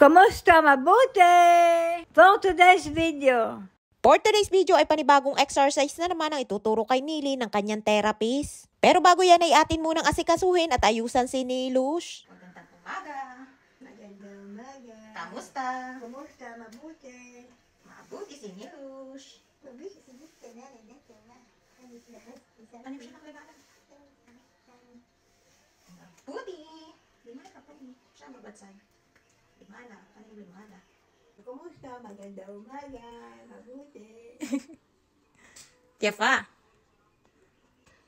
Kamusta? Mabuti? For today's video ay panibagong exercise na naman ang ituturo kay Nili ng kanyang therapist. Pero bago yan ay atin munang asikasuhin at ayusan si Nilush. Magandang umaga. Magandang umaga. Kamusta? Kamusta? Mabuti? Mabuti si Nilush. Mabuti si Buti na. Ano siya nakalagalan? Mabuti. Limana ka pa rin. Siya mabatsay. Limana. Ano yung limana? Kamusta? Magandang umaga. Mabuti? Tiyafa.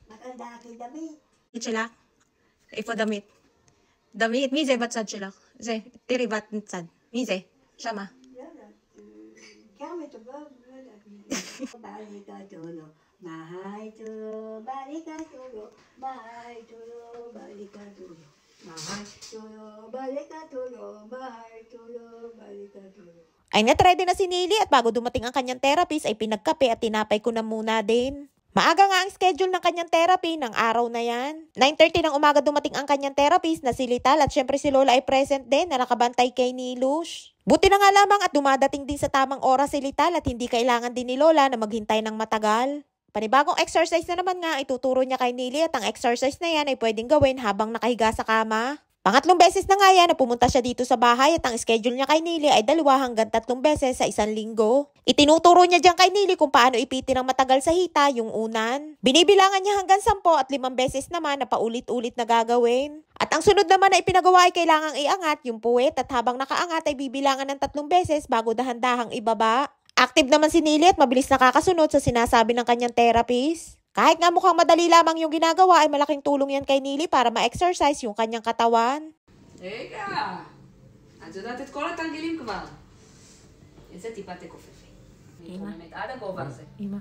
Maganda aking damit. Itchilak. Ifo damit. Damit. Mize batsad chilak. Ze. Tiri batsad. Mize. Shama. Kami ito ba? Balikatulo. Mahay tulo. Balikatulo. Mahay tulo. Balikatulo. Mahay tulo. Balikatulo. Mahay tulo. Balikatulo. Ay na-ready na si Nili at bago dumating ang kanyang therapist ay pinagkape at tinapay ko na muna din. Maaga nga ang schedule ng kanyang therapy ng araw na yan. 9:30 ng umaga dumating ang kanyang therapist na si Lital at syempre si Lola ay present din na nakabantay kay Nilush. Buti na nga lamang at dumadating din sa tamang oras si Lital at hindi kailangan din ni Lola na maghintay ng matagal. Panibagong exercise na naman nga ituturo niya kay Nili at ang exercise na yan ay pwedeng gawin habang nakahiga sa kama. Pangatlong beses na nga yan na pumunta siya dito sa bahay at ang schedule niya kay Nili ay 2 hanggang 3 beses sa isang linggo. Itinuturo niya dyan kay Nili kung paano ipitin ng matagal sa hita yung unan. Binibilangan niya hanggang 10 at 5 beses naman na paulit-ulit na gagawin. At ang sunod naman na ipinagawa ay kailangang iangat yung puwet at habang nakaangat ay bibilangan ng 3 beses bago dahan-dahang ibaba. Active naman si Nili at mabilis nakakasunod sa sinasabi ng kanyang therapist. Kahit nga mukhang madali lamang yung ginagawa ay malaking tulong yan kay Nili para ma-exercise yung kanyang katawan. רגע, את יודעת את כל התרגילים כבר. איזה טיפה תכופפי. אני מתרוממת עד הגובה הזה. אמא.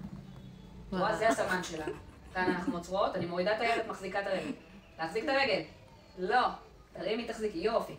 רואה, זה הסמן שלנו. כאן אנחנו עוצרות, אני מורידה את היד, את מחזיקה את הרגל. להחזיק את הרגל. לא. תרימי, תחזיקי. יופי.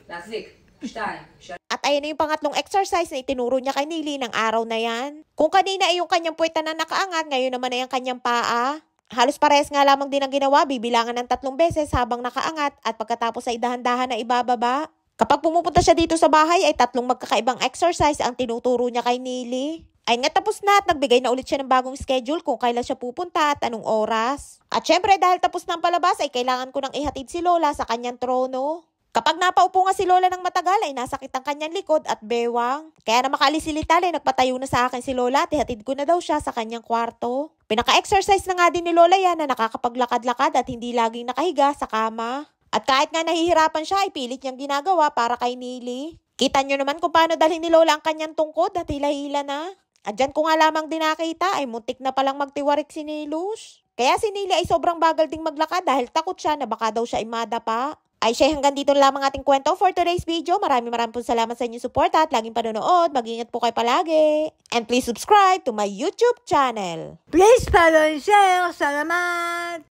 להחזיק. 2, 3. At ayan na yung pangatlong exercise na itinuro niya kay Nili ng araw na yan. Kung kanina ay yung kanyang puweta na nakaangat, ngayon naman ay ang kanyang paa. Halos parehas nga lamang din ang ginawa, bibilangan ng 3 beses habang nakaangat at pagkatapos ay dahan-dahan na ibababa. Kapag pumupunta siya dito sa bahay ay 3 magkakaibang exercise ang tinuturo niya kay Nili. Ay nga tapos na at nagbigay na ulit siya ng bagong schedule kung kailan siya pupunta at anong oras. At syempre dahil tapos na ang palabas ay kailangan ko nang ihatid si Lola sa kanyang trono. Kapag napaupo nga si Lola ng matagal ay nasakit ang kanyang likod at bewang. Kaya na makaalis si Lital ay nagpatayo na sa akin si Lola at ihatid ko na daw siya sa kanyang kwarto. Pinaka-exercise na nga din ni Lola yan na nakakapaglakad-lakad at hindi laging nakahiga sa kama. At kahit nga nahihirapan siya ay pilit niyang ginagawa para kay Nili. Kita nyo naman kung paano dalhin ni Lola ang kanyang tungkod at hila-hila na. At dyan ko nga lamang din nakita ay muntik na palang magtiwarik si Nilush. Kaya si Nili ay sobrang bagal ding maglakad dahil takot siya na baka daw siya madapa. Ay siya, hanggang dito na lamang ating kwento for today's video. Maraming po salamat sa inyong support at laging panonood. Mag-ingat po kayo palagi. And please subscribe to my YouTube channel. Please follow and share. Salamat!